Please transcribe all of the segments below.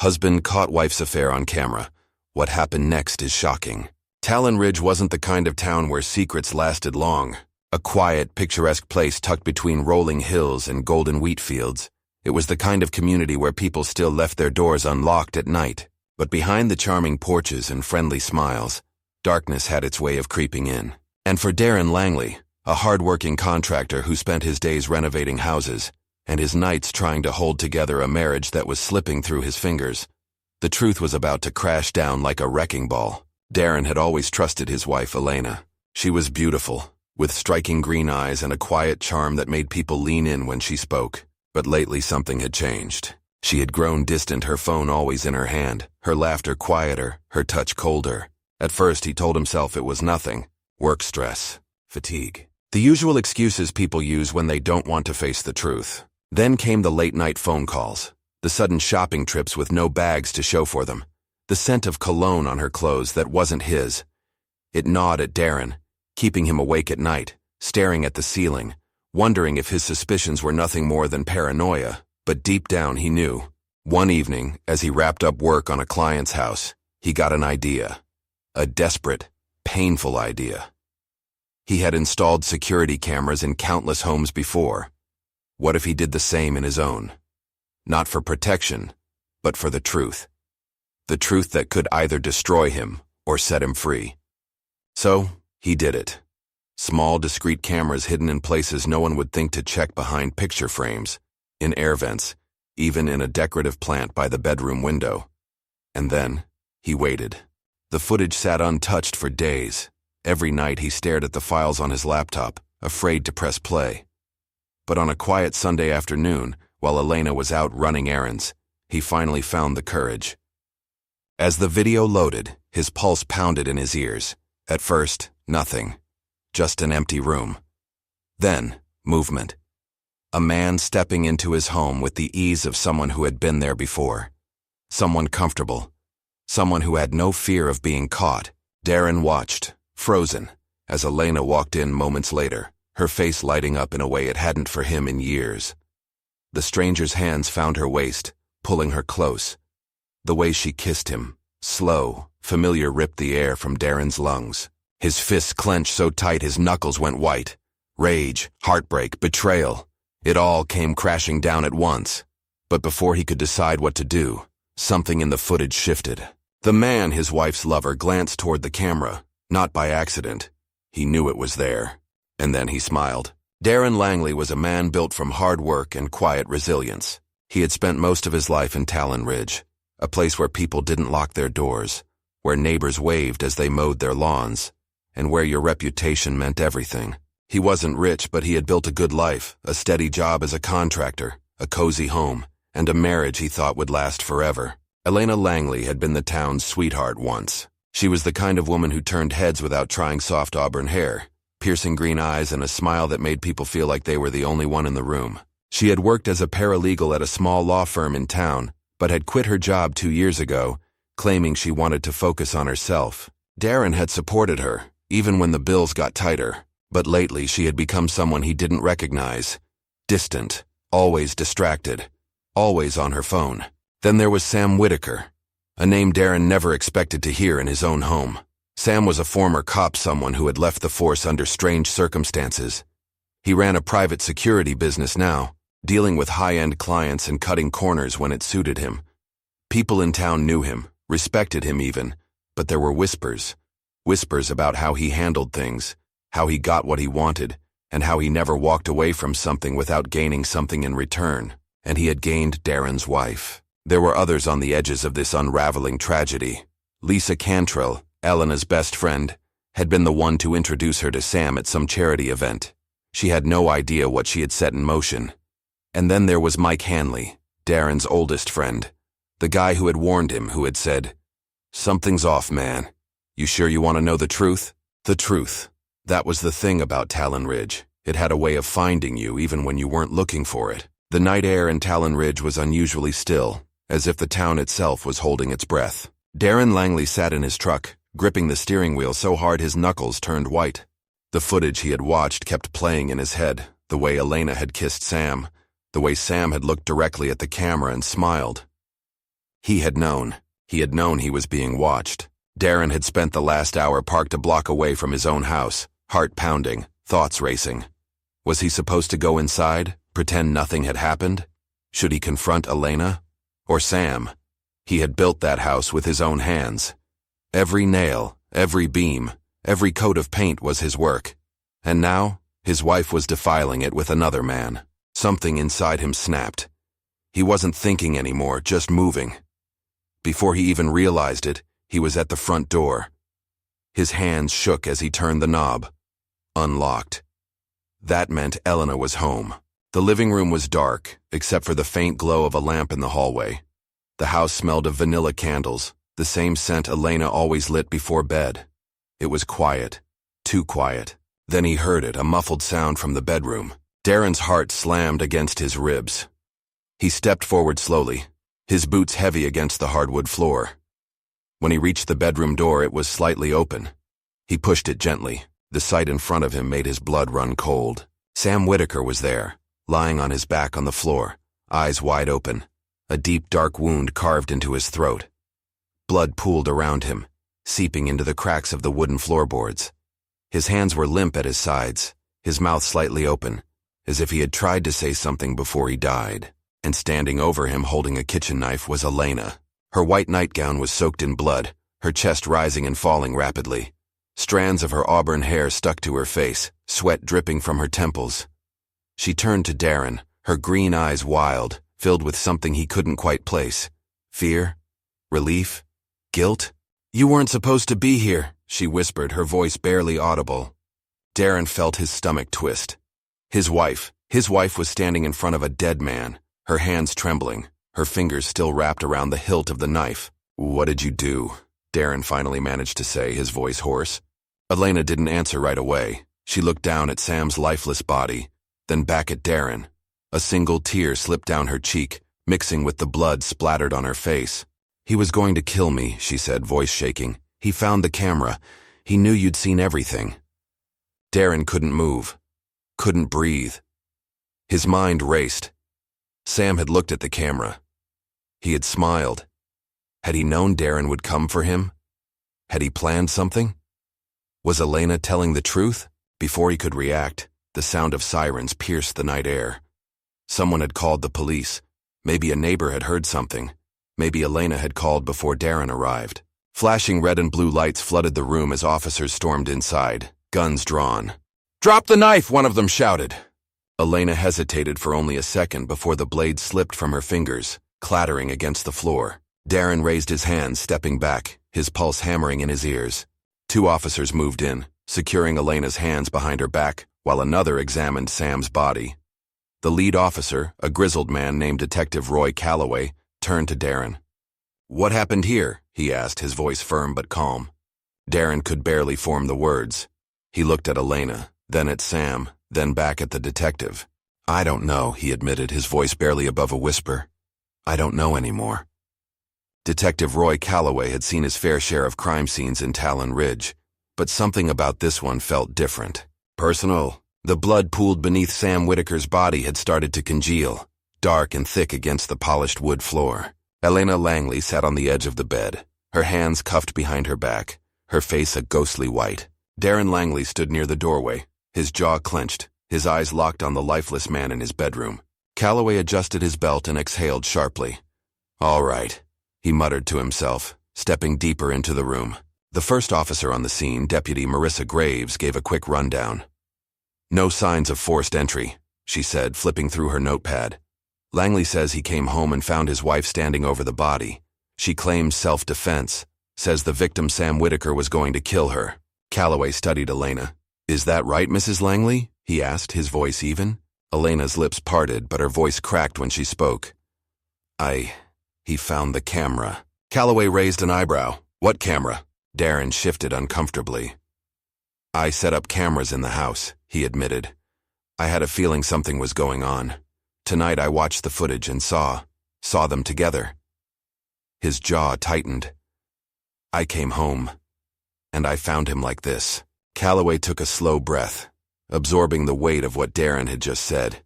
Husband caught wife's affair on camera. What happened next is shocking. Talon Ridge wasn't the kind of town where secrets lasted long. A quiet, picturesque place tucked between rolling hills and golden wheat fields. It was the kind of community where people still left their doors unlocked at night. But behind the charming porches and friendly smiles, darkness had its way of creeping in. And for Darren Langley, a hard-working contractor who spent his days renovating houses, and his nights trying to hold together a marriage that was slipping through his fingers, the truth was about to crash down like a wrecking ball. Darren had always trusted his wife, Elena. She was beautiful, with striking green eyes and a quiet charm that made people lean in when she spoke. But lately something had changed. She had grown distant, her phone always in her hand, her laughter quieter, her touch colder. At first he told himself it was nothing. Work stress, fatigue. The usual excuses people use when they don't want to face the truth. Then came the late-night phone calls, the sudden shopping trips with no bags to show for them, the scent of cologne on her clothes that wasn't his. It gnawed at Darren, keeping him awake at night, staring at the ceiling, wondering if his suspicions were nothing more than paranoia. But deep down he knew. One evening, as he wrapped up work on a client's house, he got an idea. A desperate, painful idea. He had installed security cameras in countless homes before. What if he did the same in his own? Not for protection, but for the truth. The truth that could either destroy him or set him free. So, he did it. Small, discreet cameras hidden in places no one would think to check behind picture frames, in air vents, even in a decorative plant by the bedroom window. And then, he waited. The footage sat untouched for days. Every night he stared at the files on his laptop, afraid to press play. But on a quiet Sunday afternoon, while Elena was out running errands, he finally found the courage. As the video loaded, his pulse pounded in his ears. At first, nothing. Just an empty room. Then, movement. A man stepping into his home with the ease of someone who had been there before. Someone comfortable. Someone who had no fear of being caught. Darren watched, frozen, as Elena walked in moments later, her face lighting up in a way it hadn't for him in years. The stranger's hands found her waist, pulling her close. The way she kissed him, slow, familiar, ripped the air from Darren's lungs. His fists clenched so tight his knuckles went white. Rage, heartbreak, betrayal. It all came crashing down at once. But before he could decide what to do, something in the footage shifted. The man, his wife's lover, glanced toward the camera, not by accident. He knew it was there. And then he smiled. Darren Langley was a man built from hard work and quiet resilience. He had spent most of his life in Talon Ridge, a place where people didn't lock their doors, where neighbors waved as they mowed their lawns, and where your reputation meant everything. He wasn't rich, but he had built a good life, a steady job as a contractor, a cozy home, and a marriage he thought would last forever. Elena Langley had been the town's sweetheart once. She was the kind of woman who turned heads without trying soft auburn hair, piercing green eyes and a smile that made people feel like they were the only one in the room. She had worked as a paralegal at a small law firm in town, but had quit her job 2 years ago, claiming she wanted to focus on herself. Darren had supported her, even when the bills got tighter. But lately she had become someone he didn't recognize. Distant, always distracted, always on her phone. Then there was Sam Whitaker, a name Darren never expected to hear in his own home. Sam was a former cop, someone who had left the force under strange circumstances. He ran a private security business now, dealing with high-end clients and cutting corners when it suited him. People in town knew him, respected him even, but there were whispers about how he handled things, how he got what he wanted, and how he never walked away from something without gaining something in return. And he had gained Darren's wife. There were others on the edges of this unraveling tragedy. Lisa Cantrell, Elena's best friend, had been the one to introduce her to Sam at some charity event. She had no idea what she had set in motion. And then there was Mike Hanley, Darren's oldest friend, the guy who had warned him, who had said, "Something's off, man. You sure you want to know the truth?" The truth. That was the thing about Talon Ridge. It had a way of finding you even when you weren't looking for it. The night air in Talon Ridge was unusually still, as if the town itself was holding its breath. Darren Langley sat in his truck, gripping the steering wheel so hard his knuckles turned white. The footage he had watched kept playing in his head, the way Elena had kissed Sam, the way Sam had looked directly at the camera and smiled. He had known. He had known he was being watched. Darren had spent the last hour parked a block away from his own house, heart pounding, thoughts racing. Was he supposed to go inside, pretend nothing had happened? Should he confront Elena? Or Sam? He had built that house with his own hands. Every nail, every beam, every coat of paint was his work. And now, his wife was defiling it with another man. Something inside him snapped. He wasn't thinking anymore, just moving. Before he even realized it, he was at the front door. His hands shook as he turned the knob. Unlocked. That meant Elena was home. The living room was dark, except for the faint glow of a lamp in the hallway. The house smelled of vanilla candles, the same scent Elena always lit before bed. It was quiet. Too quiet. Then he heard it, a muffled sound from the bedroom. Darren's heart slammed against his ribs. He stepped forward slowly, his boots heavy against the hardwood floor. When he reached the bedroom door, it was slightly open. He pushed it gently. The sight in front of him made his blood run cold. Sam Whitaker was there, lying on his back on the floor, eyes wide open, a deep dark wound carved into his throat. Blood pooled around him, seeping into the cracks of the wooden floorboards. His hands were limp at his sides, his mouth slightly open, as if he had tried to say something before he died. And standing over him holding a kitchen knife was Elena. Her white nightgown was soaked in blood, her chest rising and falling rapidly. Strands of her auburn hair stuck to her face, sweat dripping from her temples. She turned to Darren, her green eyes wild, filled with something he couldn't quite place. Fear? Relief? Guilt? "You weren't supposed to be here," she whispered, her voice barely audible. Darren felt his stomach twist. His wife was standing in front of a dead man, her hands trembling, her fingers still wrapped around the hilt of the knife. "What did you do?" Darren finally managed to say, his voice hoarse. Elena didn't answer right away. She looked down at Sam's lifeless body, then back at Darren. A single tear slipped down her cheek, mixing with the blood splattered on her face. "He was going to kill me," she said, voice shaking. "He found the camera. He knew you'd seen everything." Darren couldn't move, couldn't breathe. His mind raced. Sam had looked at the camera. He had smiled. Had he known Darren would come for him? Had he planned something? Was Elena telling the truth? Before he could react, the sound of sirens pierced the night air. Someone had called the police. Maybe a neighbor had heard something. Maybe Elena had called before Darren arrived. Flashing red and blue lights flooded the room as officers stormed inside, guns drawn. "Drop the knife!" one of them shouted. Elena hesitated for only a second before the blade slipped from her fingers, clattering against the floor. Darren raised his hands, stepping back, his pulse hammering in his ears. 2 officers moved in, securing Elena's hands behind her back, while another examined Sam's body. The lead officer, a grizzled man named Detective Calloway, turned to Darren. "What happened here?" he asked, his voice firm but calm. Darren could barely form the words. He looked at Elena, then at Sam, then back at the detective. "I don't know," he admitted, his voice barely above a whisper. "I don't know anymore." Detective Calloway had seen his fair share of crime scenes in Talon Ridge, but something about this one felt different. Personal. The blood pooled beneath Sam Whitaker's body had started to congeal, dark and thick against the polished wood floor. Elena Langley sat on the edge of the bed, her hands cuffed behind her back, her face a ghostly white. Darren Langley stood near the doorway, his jaw clenched, his eyes locked on the lifeless man in his bedroom. Calloway adjusted his belt and exhaled sharply. "All right," he muttered to himself, stepping deeper into the room. The first officer on the scene, Deputy Marissa Graves, gave a quick rundown. "No signs of forced entry," she said, flipping through her notepad. "Langley says he came home and found his wife standing over the body. She claims self-defense, says the victim Sam Whitaker was going to kill her." Calloway studied Elena. "Is that right, Mrs. Langley?" he asked, his voice even. Elena's lips parted, but her voice cracked when she spoke. He found the camera." Calloway raised an eyebrow. "What camera?" Darren shifted uncomfortably. "I set up cameras in the house," he admitted. "I had a feeling something was going on. Tonight I watched the footage and saw them together." His jaw tightened. "I came home, and I found him like this." Calloway took a slow breath, absorbing the weight of what Darren had just said.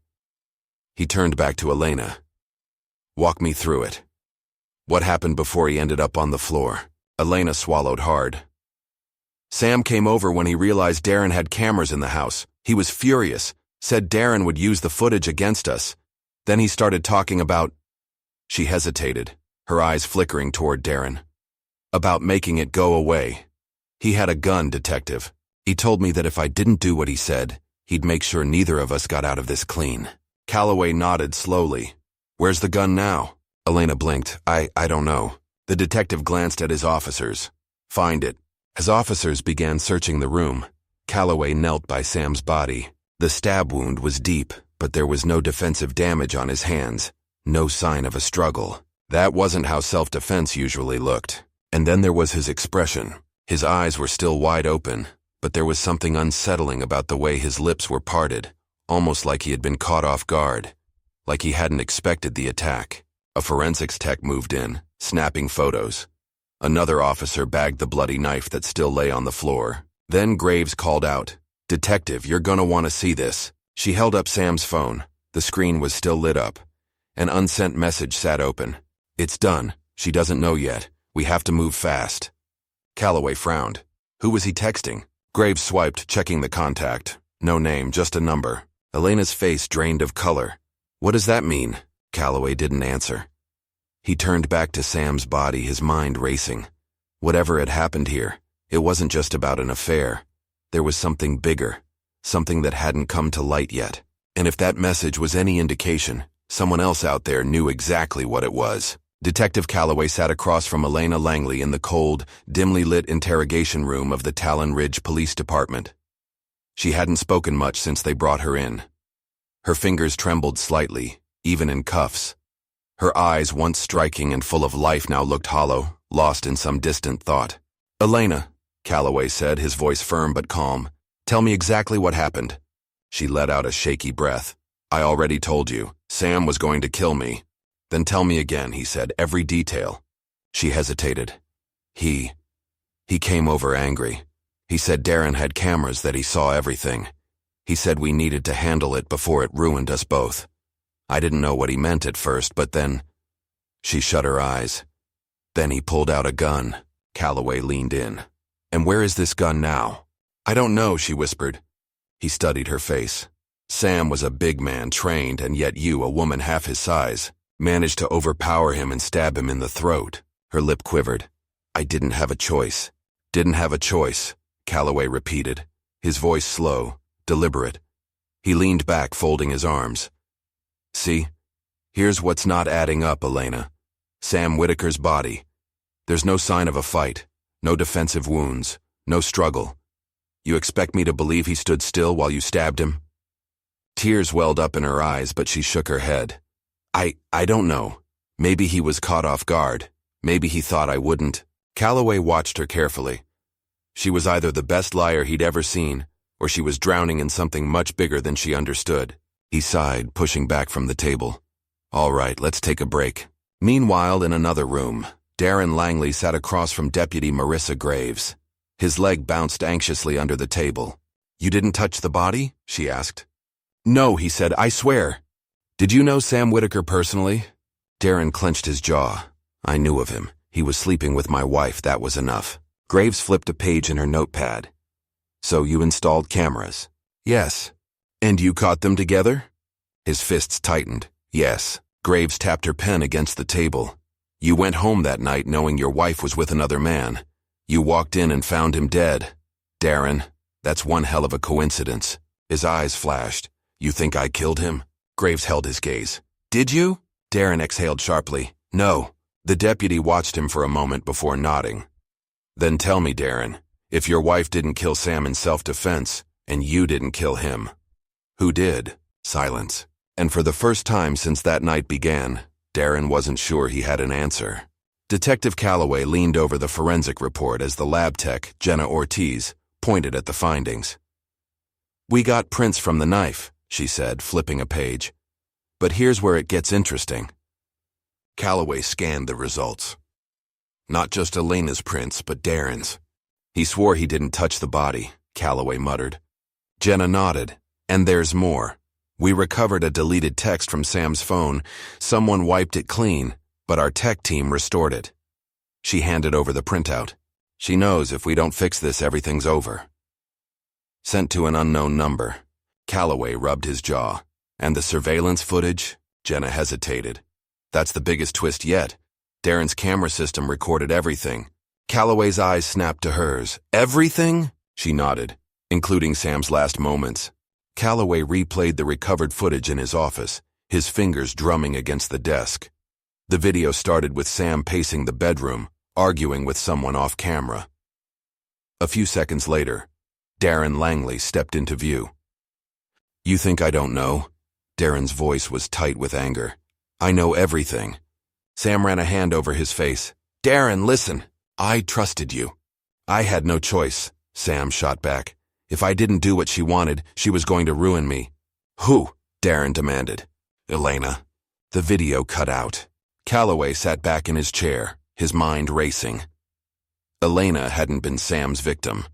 He turned back to Elena. "Walk me through it." What happened before he ended up on the floor? Elena swallowed hard. Sam came over when he realized Darren had cameras in the house. He was furious, said Darren would use the footage against us. Then he started talking about... She hesitated, her eyes flickering toward Darren. About making it go away. He had a gun, Detective. He told me that if I didn't do what he said, he'd make sure neither of us got out of this clean. Calloway nodded slowly. Where's the gun now? Elena blinked. I don't know. The detective glanced at his officers. Find it. As officers began searching the room, Calloway knelt by Sam's body. The stab wound was deep, but there was no defensive damage on his hands. No sign of a struggle. That wasn't how self-defense usually looked. And then there was his expression. His eyes were still wide open, but there was something unsettling about the way his lips were parted, almost like he had been caught off guard, like he hadn't expected the attack. A forensics tech moved in, snapping photos. Another officer bagged the bloody knife that still lay on the floor. Then Graves called out, "Detective, you're gonna want to see this." She held up Sam's phone. The screen was still lit up. An unsent message sat open. "It's done. She doesn't know yet. We have to move fast." Calloway frowned. Who was he texting? Graves swiped, checking the contact. No name, just a number. Elena's face drained of color. "What does that mean?" Calloway didn't answer. He turned back to Sam's body, his mind racing. Whatever had happened here, it wasn't just about an affair. There was something bigger, something that hadn't come to light yet. And if that message was any indication, someone else out there knew exactly what it was. Detective Calloway sat across from Elena Langley in the cold, dimly lit interrogation room of the Talon Ridge Police Department. She hadn't spoken much since they brought her in. Her fingers trembled slightly, even in cuffs. Her eyes, once striking and full of life, now looked hollow, lost in some distant thought. "Elena," Calloway said, his voice firm but calm, "tell me exactly what happened." She let out a shaky breath. "I already told you. Sam was going to kill me." "Then tell me again," he said, "every detail." She hesitated. He came over angry. He said Darren had cameras, that he saw everything. He said we needed to handle it before it ruined us both. I didn't know what he meant at first, but then... She shut her eyes. Then he pulled out a gun. Calloway leaned in. "And where is this gun now?" "I don't know," she whispered. He studied her face. "Sam was a big man, trained, and yet you, a woman half his size, managed to overpower him and stab him in the throat." Her lip quivered. "I didn't have a choice." "Didn't have a choice," Calloway repeated, his voice slow, deliberate. He leaned back, folding his arms. "See? Here's what's not adding up, Elena. Sam Whitaker's body. There's no sign of a fight, no defensive wounds, no struggle. You expect me to believe he stood still while you stabbed him?" Tears welled up in her eyes, but she shook her head. I don't know. Maybe he was caught off guard. Maybe he thought I wouldn't." Calloway watched her carefully. She was either the best liar he'd ever seen, or she was drowning in something much bigger than she understood. He sighed, pushing back from the table. "All right, let's take a break." Meanwhile, in another room, Darren Langley sat across from Deputy Marissa Graves. His leg bounced anxiously under the table. "You didn't touch the body?" she asked. "No," he said, "I swear." "Did you know Sam Whitaker personally?" Darren clenched his jaw. "I knew of him. He was sleeping with my wife, that was enough." Graves flipped a page in her notepad. "So you installed cameras?" "Yes." "And you caught them together?" His fists tightened. "Yes." Graves tapped her pen against the table. "You went home that night knowing your wife was with another man. You walked in and found him dead. Darren, that's one hell of a coincidence." His eyes flashed. "You think I killed him?" Graves held his gaze. "Did you?" Darren exhaled sharply. "No." The deputy watched him for a moment before nodding. "Then tell me, Darren, if your wife didn't kill Sam in self-defense, and you didn't kill him, who did?" Silence. And for the first time since that night began, Darren wasn't sure he had an answer. Detective Calloway leaned over the forensic report as the lab tech, Jenna Ortiz, pointed at the findings. "We got prints from the knife," she said, flipping a page. "But here's where it gets interesting." Calloway scanned the results. Not just Elena's prints, but Darren's. "He swore he didn't touch the body," Calloway muttered. Jenna nodded. "And there's more. We recovered a deleted text from Sam's phone. Someone wiped it clean, but our tech team restored it. She handed over the printout. She knows if we don't fix this, everything's over. Sent to an unknown number. Calloway rubbed his jaw. And the surveillance footage? Jenna hesitated. That's the biggest twist yet. Darren's camera system recorded everything. Calloway's eyes snapped to hers. Everything? She nodded, including Sam's last moments. Calloway replayed the recovered footage in his office, his fingers drumming against the desk. The video started with Sam pacing the bedroom, arguing with someone off camera. A few seconds later, Darren Langley stepped into view. You think I don't know? Darren's voice was tight with anger. I know everything. Sam ran a hand over his face. Darren, listen. I trusted you. I had no choice, Sam shot back. If I didn't do what she wanted, she was going to ruin me. Who? Darren demanded. Elena. The video cut out. Calloway sat back in his chair, his mind racing. Elena hadn't been Sam's victim.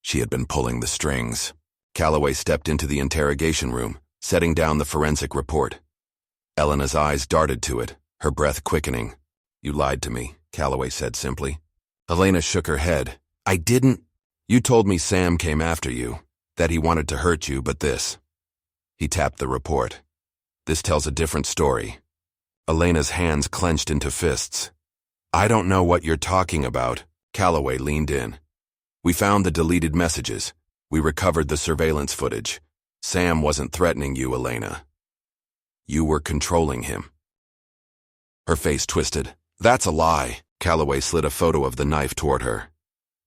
She had been pulling the strings. Calloway stepped into the interrogation room, setting down the forensic report. Elena's eyes darted to it, her breath quickening. You lied to me, Calloway said simply. Elena shook her head. I didn't. You told me Sam came after you, that he wanted to hurt you, but this. He tapped the report. This tells a different story. Elena's hands clenched into fists. I don't know what you're talking about. Calloway leaned in. We found the deleted messages. We recovered the surveillance footage. Sam wasn't threatening you, Elena. You were controlling him. Her face twisted. That's a lie. Calloway slid a photo of the knife toward her.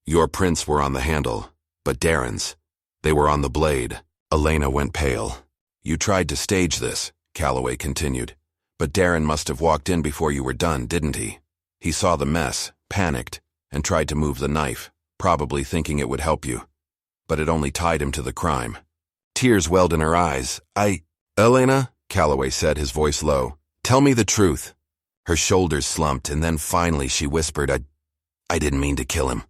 Your prints were on the handle, but Darren's. They were on the blade. Elena went pale. You tried to stage this, Calloway continued. But Darren must have walked in before you were done, didn't he? He saw the mess, panicked, and tried to move the knife, probably thinking it would help you. But it only tied him to the crime. Tears welled in her eyes. Elena, Calloway said, his voice low. Tell me the truth. Her shoulders slumped, and then finally she whispered, I didn't mean to kill him.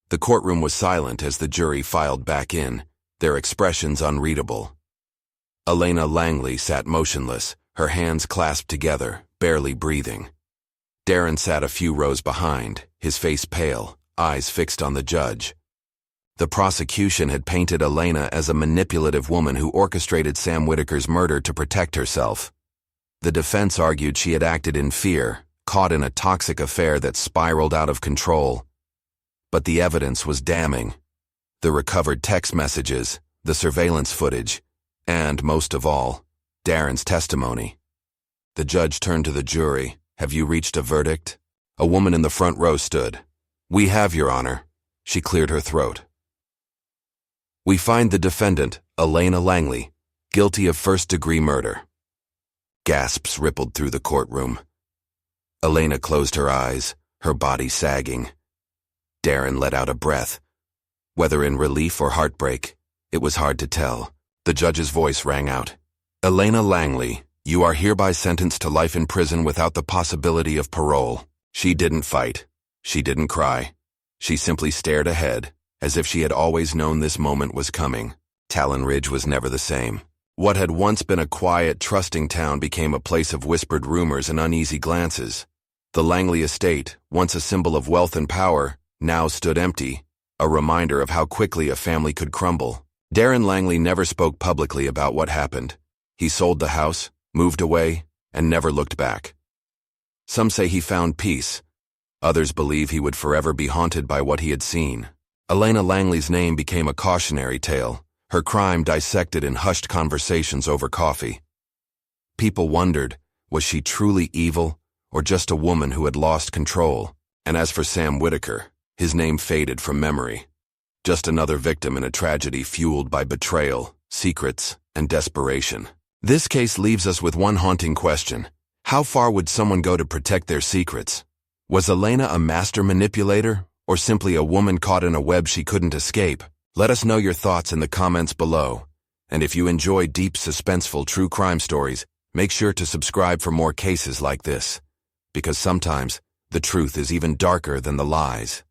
The courtroom was silent as the jury filed back in, their expressions unreadable. Elena Langley sat motionless, her hands clasped together, barely breathing. Darren sat a few rows behind, his face pale, eyes fixed on the judge. The prosecution had painted Elena as a manipulative woman who orchestrated Sam Whitaker's murder to protect herself. The defense argued she had acted in fear, caught in a toxic affair that spiraled out of control. But the evidence was damning. The recovered text messages, the surveillance footage, and, most of all, Darren's testimony. The judge turned to the jury. Have you reached a verdict? A woman in the front row stood. We have, Your Honor. She cleared her throat. We find the defendant, Elena Langley, guilty of first-degree murder. Gasps rippled through the courtroom. Elena closed her eyes, her body sagging. Darren let out a breath. Whether in relief or heartbreak, it was hard to tell. The judge's voice rang out. Elena Langley, you are hereby sentenced to life in prison without the possibility of parole. She didn't fight. She didn't cry. She simply stared ahead, as if she had always known this moment was coming. Talon Ridge was never the same. What had once been a quiet, trusting town became a place of whispered rumors and uneasy glances. The Langley estate, once a symbol of wealth and power, now stood empty, a reminder of how quickly a family could crumble. Darren Langley never spoke publicly about what happened. He sold the house, moved away, and never looked back. Some say he found peace. Others believe he would forever be haunted by what he had seen. Elena Langley's name became a cautionary tale, her crime dissected in hushed conversations over coffee. People wondered, was she truly evil, or just a woman who had lost control? And as for Sam Whitaker, his name faded from memory. Just another victim in a tragedy fueled by betrayal, secrets, and desperation. This case leaves us with one haunting question. How far would someone go to protect their secrets? Was Elena a master manipulator, or simply a woman caught in a web she couldn't escape? Let us know your thoughts in the comments below. And if you enjoy deep, suspenseful true crime stories, make sure to subscribe for more cases like this. Because sometimes, the truth is even darker than the lies.